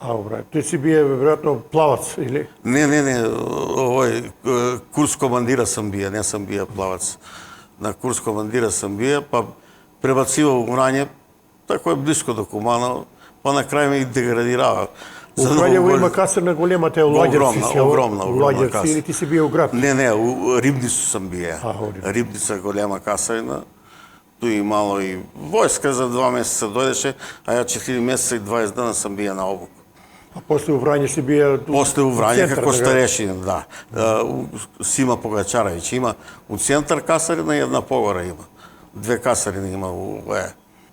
Добре. Тој си бие веројатно плавац или? Не, овој курс командира сам бие, не сам бие плавац. На курс командира сам бие, па пребацива у Врање, тако е блиско до Куманово, па на крај ме и деградирава. У Краљево има касарна голема, те у Лагерци. Огромна Лагерци, или ти си бие у град? Не, у Рибницу сам бие. у Рибница голема касарна. Ту имало и војска за 2 месеца дојдеше, а ја 4 месеца и 20 дана сам бие на обук. А после у Врање си бие... После у Врање како старешин, да. Сима Погачаровиќ има у центар касарина и една погора има. 2 касарини има у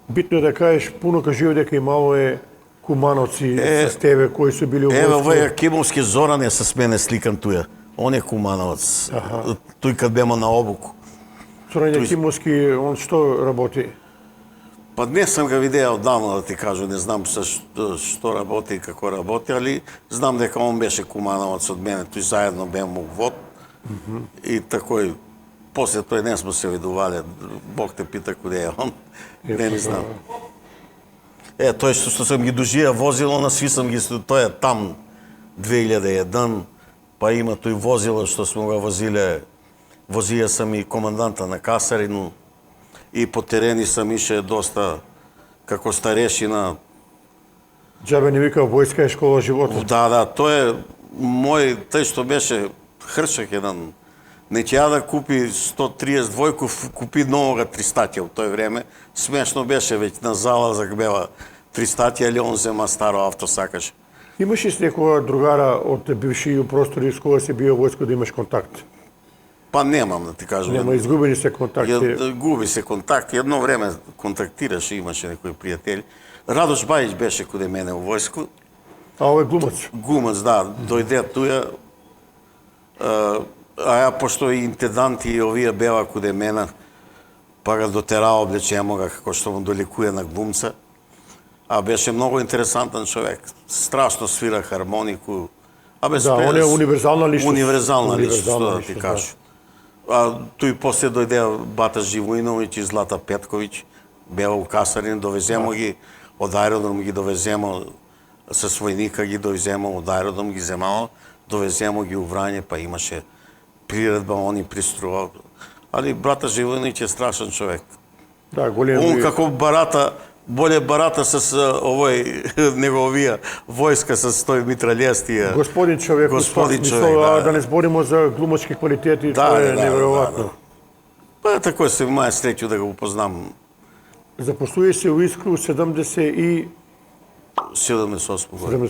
Битно е да кажеш, пуно кажи дека имало е кумановци с тебе кои су били у војско. Еве овој Акимовски Зоран е с мене сликан туја. Он е кумановец. Тој кад бема на обуку. Зоран Акимовски, он што работи? Па не сам ga видеа оддавна, да ти кажу, не знам што работи и како работи, али знам дека он беше кумановец од мене, тој заедно беме у вод. И такој, после тој не смо се видувале, Бог те пита куде е он, не ни знам. Тој што сам ги дожија возило, на сви сам ги, тој е там 2001, па има тој возило што смо го возиле, возија сам и команданта на касарину, И по терени сам ише доста како старешина. Џабе не вика војска е школа животот. Да, тој е мој, тој што беше Хршак еден. Не ќе да купи 132, купи новога 300 у тој време. Смешно беше веќе на залазак бева 300, али он зема старо авто сакаше. Имаш ли с некоја другара од бивши простори с кога си био војско да имаш контакт? Па немам да ти кажам. Нема, изгубени се контакти. Губи се контакти. Едно време контактираше, имаше некои пријатели. Радош Бајич беше каде мене во војско. А овој глумац? Глумац, да, дојде туја. А ја, пошто и интенданти и овие бева каде мене, па го дотерао облечемо га како што му доликуе на глумца. А беше многу интересантен човек. Страшно свира хармонику. Да, он е универзална личност. Универзална личност, што да ти кажу. А тој после дојде Бата Живоиновиќ и Злата Петковиќ, беа у Касарин, довеземо ги од аеродром, ги довеземо со својника, ги довеземо од аеродром, ги земао, довеземо ги у Врање, па имаше приредба, они приструва. Али брата Живоиновиќ е страшен човек. Да, голем. Он како барата, боле барата с овој неговија војска со тој митралјестија. Господин човек, Господин човек, да не збориме за глумачки квалитети, тоа е неверојатно. Па тако се имај среќу да го упознам. Запослuje се у Искру 78 година.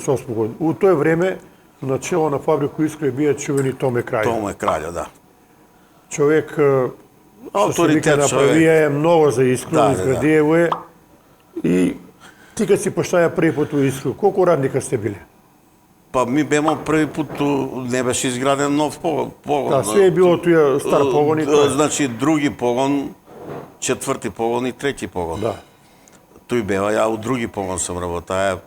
У тој време на чело на фабрику Искра бија чувени Томе Краљо. Томе Краљо, да. Човек авторитет направија е многу за Искру, изградиево е. И ти кад си поштаја први пат у Искру, колку радника сте биле? Па ми бемо први пат, не беше изграден нов погон. Да, све е било туја стар погон и тоа. Значи, други погон, четврти погон и трети погон. Да. Тој бева, ја у други погон сам работаја,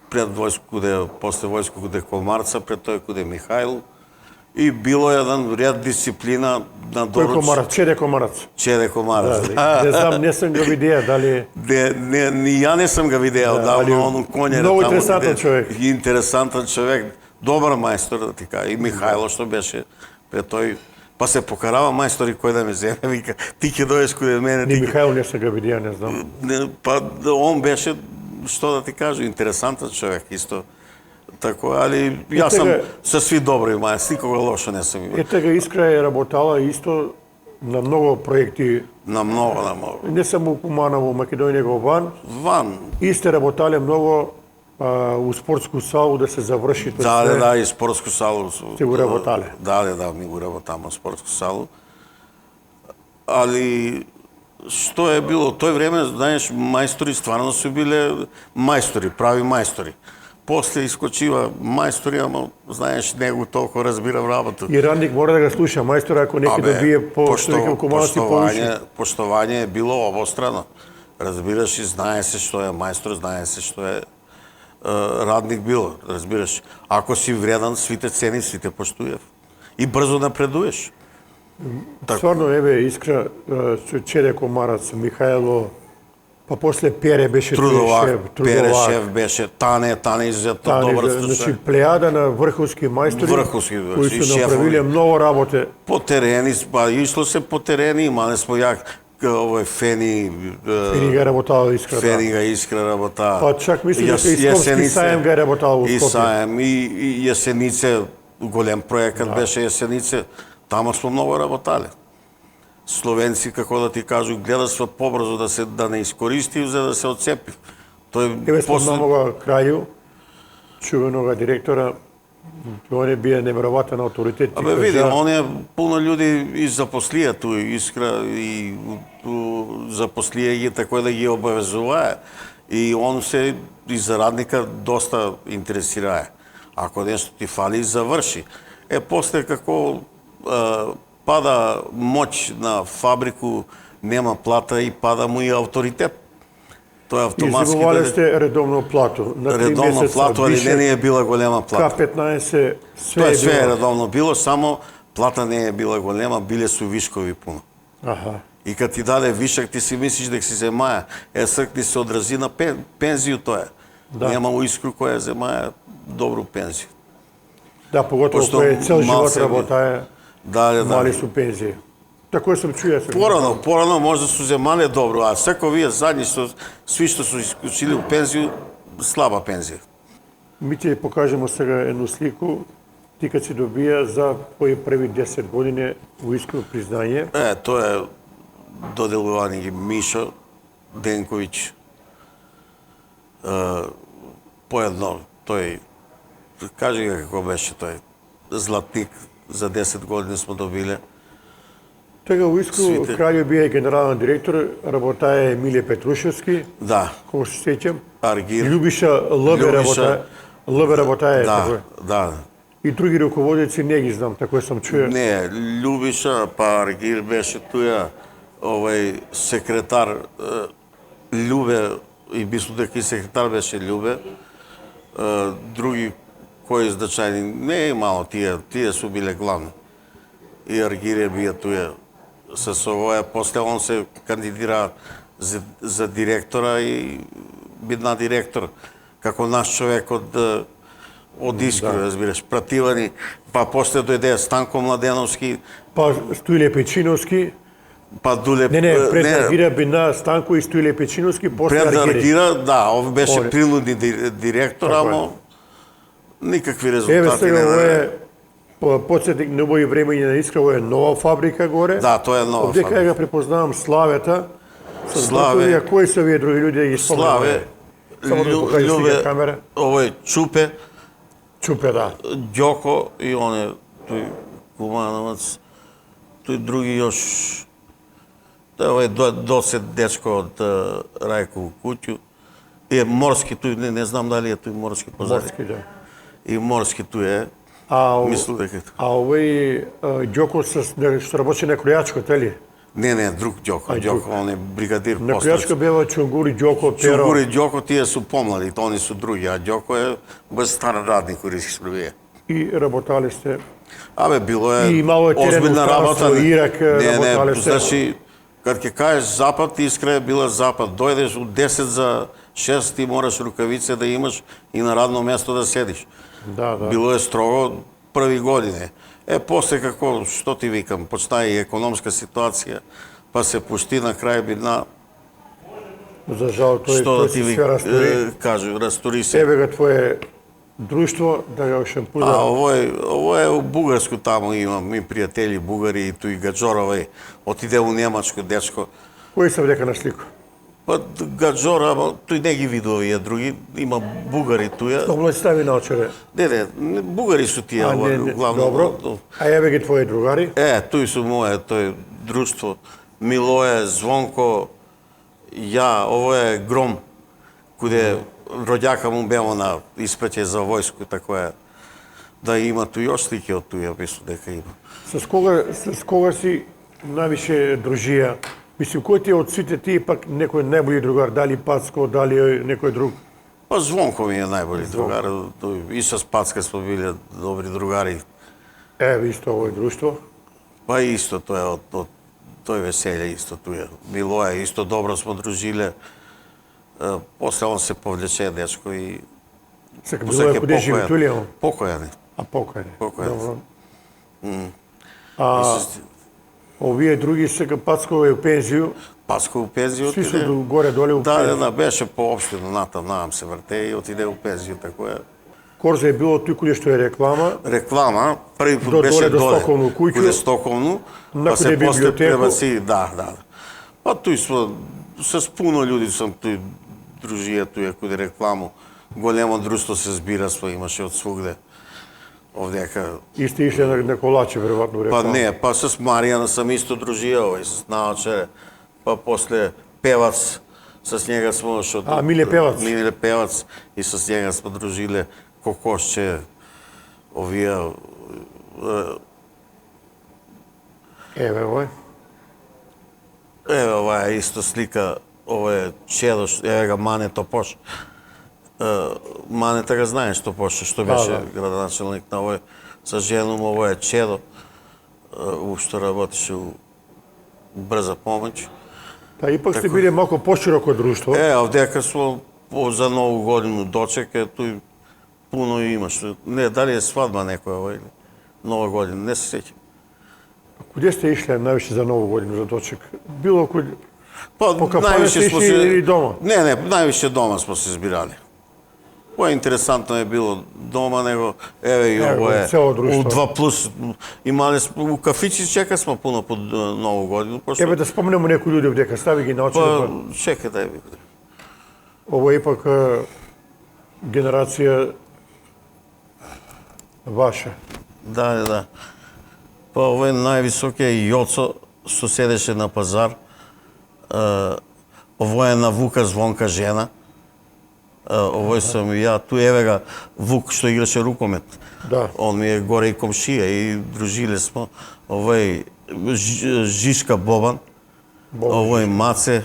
пред војско куде, после војско куде Комарца, пред тој куде Михајл. И било еден ред дисциплина на Тој Комарац, Чеде Комарац. Чеде Комарац. Не знам, не сам го видеа, дали... Ни ја не сам го видеа одавно, он конјер. Многу интересантен човек. Интересантен човек, добар мајстор, да ти кажа. И Михајло што беше пред тој, па се покарава мајстори кој да ме земе, вика, ти ќе дојдеш каде мене. Ни Михајло не сам го видеа, не знам. Па он беше, што да ти кажа, интересантен човек исто. Тако, али јас сам со сви добри мајстори, никога лошо не сум имал. Ете га Искра е работала исто на многу проекти. На многу. Не само у Куманово, Македонија, него ван. Ван. И сте работале многу у спортску салу да се заврши тоа. Да, и спортску салу. Сте го работале. Да, ми го работам спортску салу. Али што е било тој време, знаеш, мајстори стварно се биле мајстори, прави мајстори. После искочива мајстори, ама, знаеш, него толку разбирам работа. И радник мора да го слуша мајстора ако некој добие Поштовање е било обострано. Разбираш, и знае се што е мајстор, знае се што е радник било, разбираш. Ако си вредан, свите цени, свите поштујев. И брзо напредуеш. Стварно, еве, Искра, Чеде Комарац, Михајло, па после Пере беше Трудовак. Пере шеф беше, Тане изуzetно добар слушај. Значи, плејада на врховски мајстори, кои се направиле многу работе. По терени, па ишло се по терени, имале смо јак, овој Фени га работала Искра. Фени га Искра работа. Па чак мислам дека и Скопски Саем га работала во Скопје. И Саем, и Јесенице, голем проекат беше Јесенице, тамо смо многу работале. Словенци, како да ти кажу, гледашва побрзо да не искористив за да се отцепи. Еве спомнамога Крају, чувенога директора, он е бие неверојатен авторитет. Абе види, он е пуно луѓе и запослија ту Искра и запослија ги тако да ги обавезувае. И он се и за радника доста интересирае. Ако нешто ти фали, заврши. После како пада моќ на фабрику, нема плата и пада му и авторитет. Тоа автоматски Изгубувале сте редовно плату. Редовно плату, али не е била голема плата. К-15 све е редовно било, само плата не е била голема, биле су вишкови пуно. Аха. И кад ти даде вишак, ти си мислиш дека си земаја. Сркни се одрази на пензију тоа. Нема у Искру која земаја добру пензију. Да, поготово кој цел живот работае. Мали су пензии. Тако сум чуја се. Порано може да су земале добро, а секој вие задни сви што су исклучили у пензiju, слаба пензија. Ми ќе покажемо сега едну слику, ти кад си добија за твои први 10 години војсково признање. Тоа е доделување ги Мишо Денковиќ. Поедно, тој, кажи ga како беше тој, златник, за 10 години смо добиле. Тега војсково краљо бија генерален директор, работае Емилија Петрушевски, Да, кога се сеќам. Аргир. Љубиша ЛБ работае, Да, да. И други руководици не ги знам, тако сам чуја. Не, Љубиша, па Аргир беше туја, секретар Љубе, и мислам дека и секретар беше Љубе. Други кои значајни, не е мало тие су биле главни. И Аргир бија туја со овоја, после он се кандидира за директора и бидна директор, како наш човек од Искра, разбираш, пративани, па после дојде Станко Младеновски, Па Стоиле Печиновски, па Дуле... пред Аргира бина Станко и Стоиле Печиновски, после Пред Аргири. Аргира, да, ов беше принудни директор, амо никакви резултати Еве не сега ова даде. е подсетник на овој време на Искра, ова е нова фабрика горе. Да, тоа е нова Овдека фабрика. ја препознавам Славета, со Славе. Славе, кои се овие други луѓе да ги спомнам? Славе, Само да го покажи сега камера. овој Чупе, Чупе, да. Ѓоко и оне, тој Кумановац, тој други још, тој овој досед дечко од Рајко Куќу, и е Морски, тој не знам дали е тој Морски позади. Морски, да. И Морски тој е, мислам дека... А овој Ѓоко што работи на Кројачко, тели? Не, друг Ѓоко, Ѓоко, он е бригадир На постарец. Кројачко бева Чунгури, Ѓоко, Перо. Чунгури и Ѓоко тие су помлади, они су други, а Ѓоко е без стар радник у Риск Србија. И работале сте. Абе, било е И мало е терен озбилна работа. управство, Ирак, работале сте. Значи, кад ќе кажеш Запад, Искра е била Запад. Дојдеш од 10 за 6, ти мораш рукавице да имаш и на радно место да седиш. Да. Било е строго први години. После како, што ти викам, почна и економска ситуација, па се пушти на крај бидна, За жал, што тој да ти се све растори. кажу, растори се. Еве га твое друштво, да го шампуза. Ово е у Бугарско, таму имам и пријатели бугари, и тој Гаджоровај, отиде у Немачко дечко. Кои се вдека на слику? Па Гаджора, тој не ги видува овие други, има бугари туја. Што се стави на очере? Не, бугари су тие, главно. Добро. А еве ги твои другари? Тој су моје, тој друштво. Милое, Звонко, ја, ово е Гром, куде роѓака му беа на испраќај за војско, тако е. Да има тој још слики од тој, мислам дека има. С кога си највише дружија? Мислим, кој ти е од сите тие пак некој најболи другар, дали Пацко, дали некој друг? Па Звонко ми е најболи другар, и со Пацка сме биле добри другари. Еве исто овој друштво. Па исто тоа е од тој веселе, исто тој. Милоја, исто добро сме дружиле. После он се повлече дечко и... Сека Милоја куде живи, туј ли е он? Покојан. А покојан. Покојан. Добро. Овие други сега Пацко е у пензију. Паско у пензију Сви отиде. се горе-доле у пензију. Да, беше поопштено надам се врте и отиде у пензију, тако е. Корза е било тој куде што е реклама. Реклама, први пут беше До Стоковно куќу. Куде Стоковно, па се после пребаци, да. Па тој со пуно луѓе сум тој дружија тој куде рекламу. Големо друштво се збира, имаше од свугде. Овдека. И сте ишле на колачи, веројатно, Па реклама. не, па с Маријана сам исто дружија, с Наоче, па после Певац, с njega smo još od... Mile Pevac. Mile Pevac i sa njega smo družile Kokošće, ovija... Еве овој. Еве ова е исто слика, ова е Чедо, еве га Мане Топош. Манета га знаеш Топош, што беше градоначелник на овој. Sa ženom, ovo je Čedo, što работеше у брза помоć. Па ипак сте биле малку пошироко друштво. Овдека смо за нову годину дочека, тој пуно имаш. Не, дали е свадба некоја или нова година, не се сеќам. Куде сте ишле највише за Нову годину, за дочек? Било куде? Па, По кафане сте ишли или дома? Не, највише дома сме се збирали. Поинтересантно е било дома, него, еве и ово е, цело друштво. у 2+, имале сме, у кафичи чека сме пуно под Нову годину. Ебе да спомнеме некои луѓе дека стави ги научи. Па, чека да ви. Ово е ипак генерација ваша. Да. Па, ово е највисокиот Јоцо, што седеше на пазар. Ово е на Вука Звонка жена. Овој сум и ја, ту еве га Вук што играше рукомет. Да. Он ми е горе и комшија и дружиле смо. Овој Жишка Бобан, овој Маце,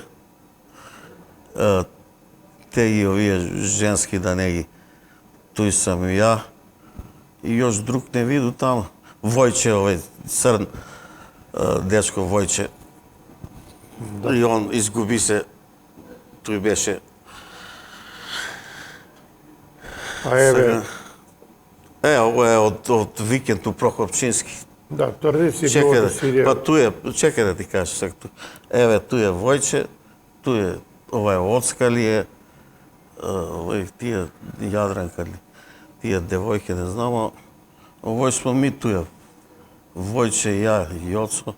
те и овие женски да не ги. Туј сам и ја. И још друг не виду таму. Војче, овој црн дечко Војче. И он изгуби се. Тој беше. А еве, Ово е од викенд у Прокопчински. да, традиција било Чекај да се иде. па чекај да ти кажеш сега. Еве, ту е Војче, ту е ова е Оцка ли е, овој тие Јадранка ли, тие девојке не знам, а овој смо ми ту е. Војче, ја, Јоцо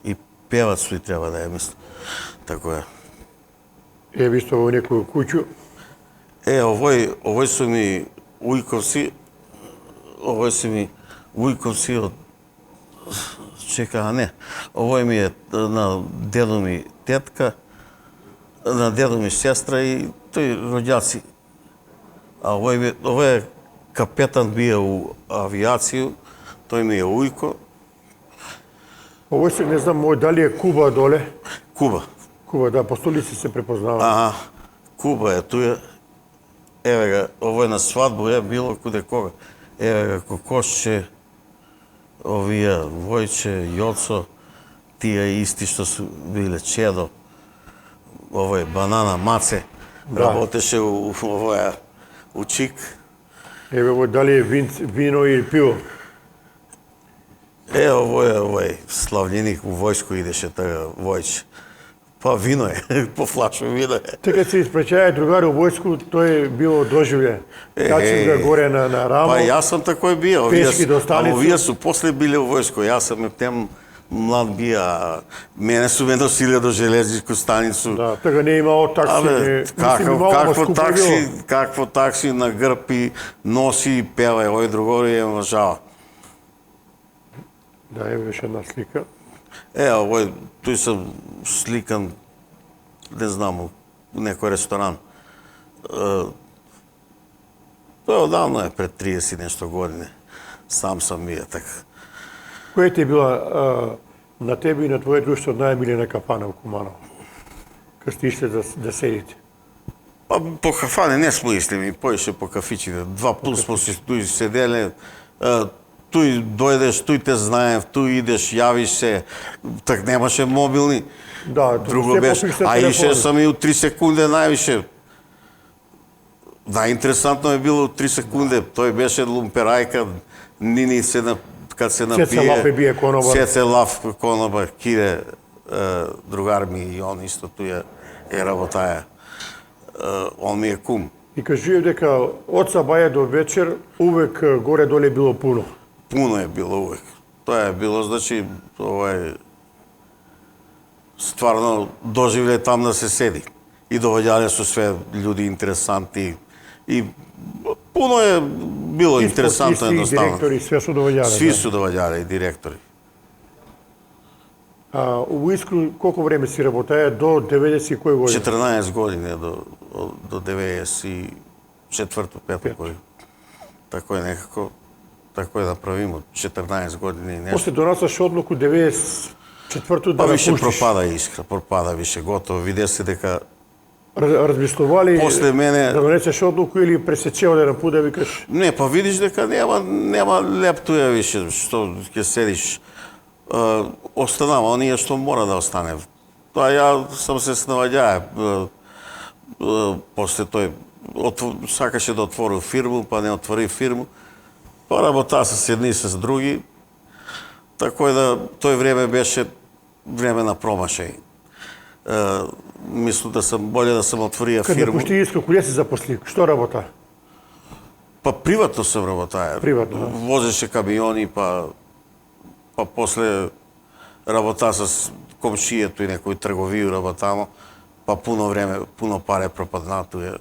и певац ли треба да е, мислам. Тако е. Еве исто во некој куќу. Овој су ми ујковци, од чека, а не. Овој ми е на дедо ми тетка, на дедо ми сестра и тој роѓаци. А овој е капетан бие у авијација, тој ми е ујко. Овој се не знам дали е Куба доле. Куба. Куба, да, по столици се препознава. Аха, Куба е туја. Еве га, овој на свадбу е било куде кога. Еве га, Кокошче, овие Војче, Јоцо, тие исти што су биле Чедо, овој Банана Маце, работеше у овоја, у Чик. Еве овој дали е вино или пиво. Овој слављеник у војско идеше така Војче. Па вино е, по флашу вино е. Така се испречаја другари у војску, тој било доживле. Качи го горе на рамо. Па јас сум такој био. Пешки до станица. Овие су после биле у војско. Јас сум ептем млад бија. Мене су ме носиле до железничку станицу. Да, така не имало такси. Какво такси на грб и носи и пева. Овој другори е жал. Да, еве беше една слика. Овој, тој сум сликан, не знам, у некој ресторан. Тој одавно е пред 30 нешто години. Сам сам вие така. Која ти е била на тебе и на твое друштво најмилена кафана у Куманово? Кај сте ишле да седите? Па по кафане не смо исли, ми поише по кафичите. 2+ смо си туј седеле. Туј дојдеш, туј те знаев, туј идеш, јавиш се, так немаше мобилни. Да, друго беше. А ише сам и у 3 секунде највише. Најинтересантно е било у 3 секунде. Тој беше лумперајка, нини се кад се напие. Сеце лав е бие конобар. Сеце лав конобар, киде другар ми и он исто туја е работаја. Он ми е кум. И кажував дека од сабаја до вечер увек горе-доле било пуно. Пуно е било увек. Тоа е било, значи, стварно доживле там да се седи. И доваѓале со све луѓе интересанти. И пуно е било интересантно едноставно. И директори, све су доваѓале. Сви су доваѓале и директори. У војску колку време си работаја до 90 и кој година? 14 години до 94-5 година. Тако е некако, тако е да правимо 14 години нешто. После донасаш одлуку 94-ту да Па више напуштиш. пропада више готово. Виде се дека размислували после мене да донесеш одлуку или пресечео да напуда викаш? не, па видиш дека нема леп туја више што ќе седиш. Останава оние што мора да остане. Тоа ја сам се снаваѓае. После тој сакаше да отвори фирму, па не отвори фирму. Па работа с едни и с други. Тако да тој време беше време на промашај. Мислам да съм боле да съм отворија Кад фирма. напушти Искра, куде се запосли? Што работа? Па приватно съм работаја. Приватно, да. Возеше камиони, па после работа с комшијето и некои трговии работамо, па пуно време, пуно паре пропадна туе.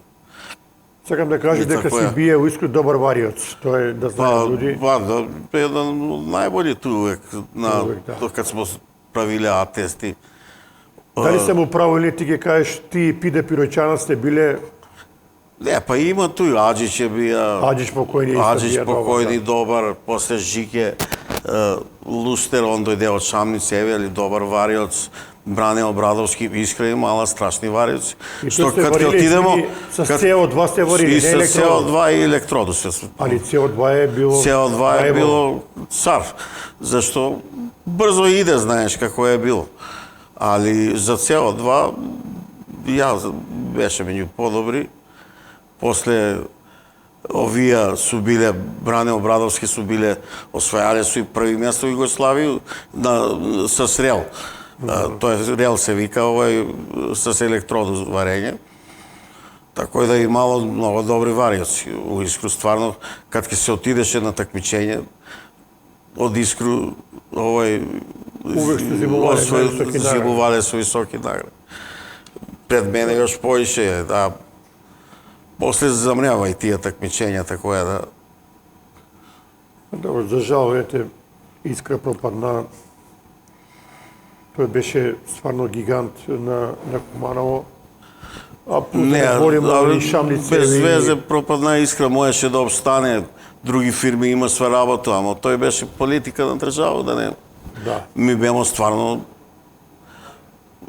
Сакам да кажа И дека тако си е. бие у Искра добар вариоц. Тоа е да знаат луѓе. Да, еден од најболи увек Увек, да. кад смо правиле атести. Дали сам управо или ти ќе кажеш ти и Пиде Пиројчана сте биле Не, па има туј Аџич е бија. Аџич покојни исто Аџич бија покојни добар, добар, после Жике Лустер, он дојде од Шамница, еве добар вариоц. Бране Обрадовски, искрени мала страшни вариоци. И тоа сте варили с CO2 сте варили, и не с електродот. CO2 и електродо се. Али CO2 е било CO2 е најбо. било цар, зашто брзо иде, знаеш како е било. Али за CO2 ја беше меѓу подобри. После овие су биле, Бране Обрадовски су биле, освојале су и први место во Југославија с рел. Тој рел се вика, овој с електродо варење. Тако да имало многу добри вариоци. У Искру стварно, кад ќе се отидеше на такмичење, од Искру, овој... Увек сте зимувале највисоки награди. Зимувале со високи награди. Пред мене још поише, да. После замрява и тие такмичења, тако е да... Добро, за жал, ете, Искра пропадна. Тој беше стварно гигант на Куманово. А Не, говоримо и Шамница. без везе пропадна Искра, можеше да обстане, други фирми има све работа, ама тој беше политика на држава, да не... Да. Ми бемо стварно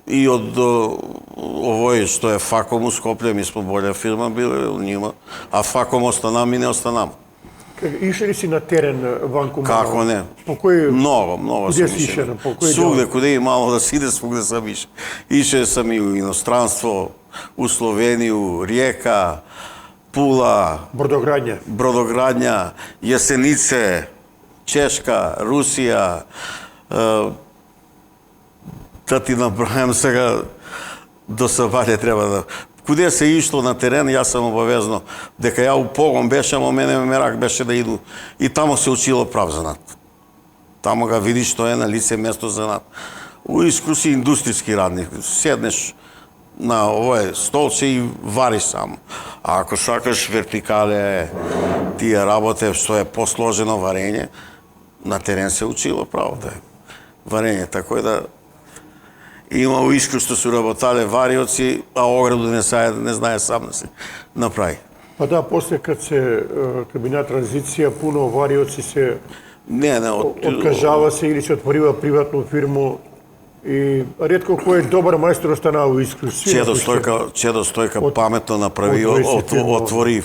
и од овој што е Факом у Скопје, ми сме болја фирма биле од нима, а Факом останам и не останам. Ише ли си на терен ван Куманово? Како не? По кој... Много Куде сам си ише. ише? По кој Свугде, дел? куде и мало да си иде, свугде сам ише. Ише сам и у иностранство, у Словенију, Риека, Пула, Бродоградња. Јасенице, Чешка, Русија, да ти набројам сега, до Сабаље треба да... Куде се ишло на терен, јас сам обавезно, дека ја у погон беше, ама мене мерак беше да иду. И тамо се учило прав занат. Тамо га видиш што е на лице место занат. У Искру си индустријски радник, седнеш на овој столче и вариш само. А ако сакаш вертикале, тие работе што е посложено варење, на терен се учило право да е. Варење, тако е да има у Искру што су работале вариоци, а ограду не знае сам да се направи. Па да, после кад мина транзиција, пуно вариоци се Не, откажава се или се отворива приватну фирму и ретко кој е добар мајстор останаа у Искру. Чедо Стојка паметно направи, отвори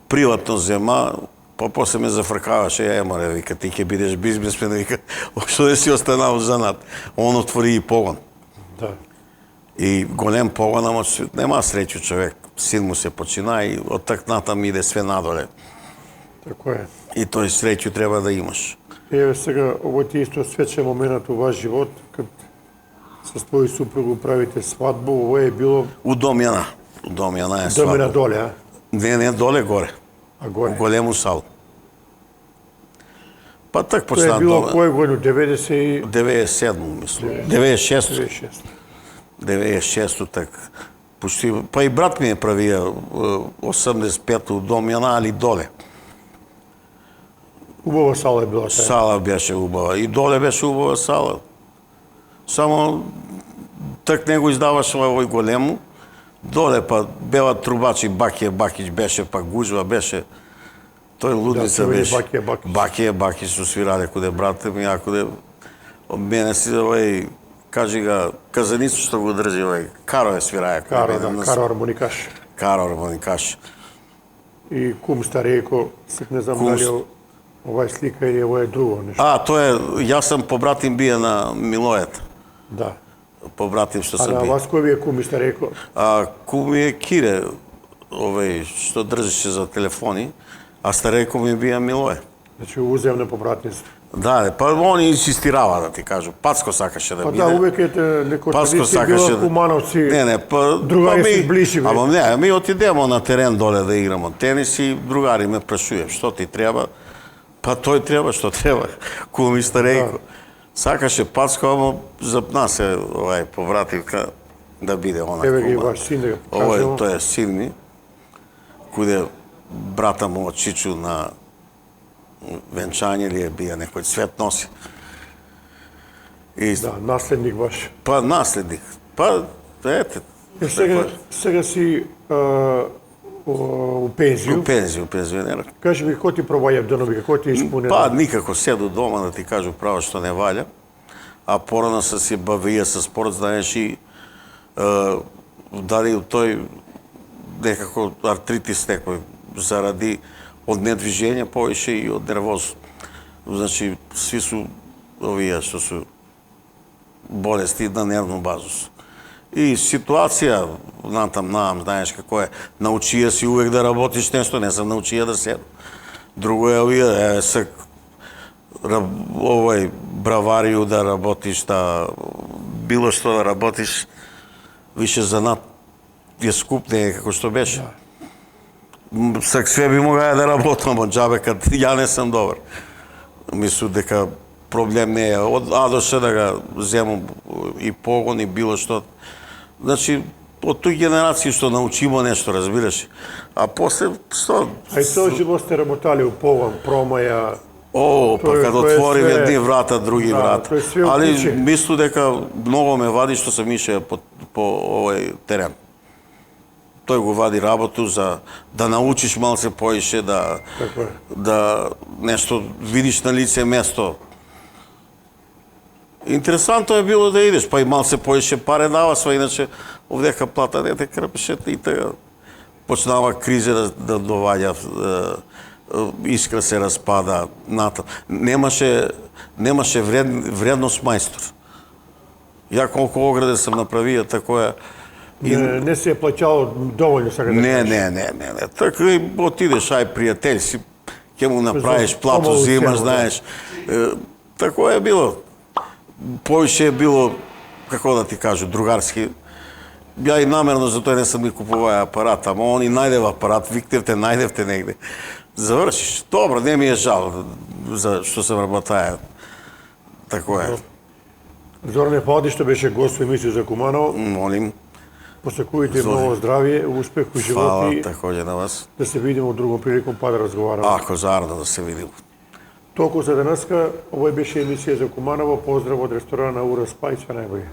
приватно зема, па после ме зафркаваше, море, вика, ти ќе бидеш бизнесмен, вика, што да си останал занат. Он отвори и погон. Да. И голем погон, ама нема среќу човек. Син му се почина и од так натам иде све надоле. Тако е. И тој среќу треба да имаш. Еве сега, овој ти исто свечен момент у ваш живот, кад со твој супруг правите свадбу, ово е било... У Домјана. У Домјана е свадба. Домена доле, а? Не, доле, горе. А горе? У голему сал. Па так Тоа почна е било Домјана. кој годину? 97, мислам. 96. 96. 96 так. Почти, па и брат ми е правија 85 у Домјана, али доле. Убава сала е била тај. Сала беше убава. И доле беше убава сала. Само так него издаваше овој голему. Доле па бела трубачи, Бакија Бакиќ беше, па гужва беше. Тој лудница беше. Бакија Бакиќ су свирале куде брате ми, а куде од мене си овој, кажи га, казаницу што го држи овој, Каро е свирае. Каро, да, Каро армоникаш. Каро армоникаш. И кум Старејко, сек не знам дали ова е слика или ова е друго нешто. Тоа е, јас сам побратим бија на Милојата. Да. Побратим што сам бија. А на вас кој ви е кум Старејко? Кум ми е Кире, овој што држеше за телефони, а Старејко ми бија Милоје. Значи уземно побратниство. Да, па они инсистирава да ти кажу. Пацко сакаше да Па биде. да, увек е некој Паско традиција сакаше била Кумановци. Не, па другари се ближи, бе. Ама не, ми отидемо на терен доле да играмо тенис и другари ме прашује што ти треба. Па тој треба што треба. Куми старејко. Сакаше Пацко, ама за нас е повративка да биде она Еве ги Кума. ваш син да го Овој покажемо. тој е син ми, куде брата му од Чичу на венчање ли е бија, некој цвет носи. И, Да, наследник ваш. па наследник. Па, ете. Сега си у пензију. У пензионер. Кажи ми, кој ти проваја денови, како ти испунено? Па, никако седу дома, да ти кажу право што не валја. А порано се си бавија со спорт, знаеш и дали тој некако артритис некој заради од недвижење повеќе и од нервоз. Значи, сви су овие што су болести на нервну базу. И ситуација, знаеш како е, научија си увек да работиш нешто, не сам научија да седам. Друго е овие, овој браварију да работиш, да било што да работиш, више занат е скуп, не е како што беше. Сак све би могаја да работам од џабе, кад ја не сум добар. Мислу дека проблем не е. Од А до Ш да ga земам и погон и било што. Значи, од тој генерација што научимо нешто, разбираш. А после, што? А и тоа живот сте работали у погон, промаја. О, па кад тоа е отворим све- едни врата, други Да, врата. тоа е све Али уклуче. мислу дека многу ме вади што сам ише по овој терен. Тој го вади работу за да научиш малце поише, Така е. да нешто видиш на лице место. Интересантно е било да идеш, па и малце поише паре дава сва, иначе овдека плата не те крпеше и така почнава криза да доваѓа, искра се распада, немаше вредност мајстор. Ја колку ограде сам направија, такоја Не се е плаќало доволно, сака да кажеш. Не. Така и отидеш, ај пријател си, ќе му направиш плату, помалу зимаш, цена, знаеш. Тако е било. Повише е било, како да ти кажу, другарски. Ја и намерно за тој не сам ни купуваја апарат, ама они најдев апарат, виктевте, најдевте негде. Завршиш. Добро, не ми е жал за што сам работаја. Тако е. Зоране Палади, што беше гост во емисија за Куманово, Молим. посекувате многу здравје, успех у живот Фала и такоѓе на вас. да се видиме во другом приликом па да разговараме. Ако заедно да се видим. Толку за денеска, овој беше емисија за Куманово. Поздрав од ресторана Ура Спа и све најбоље.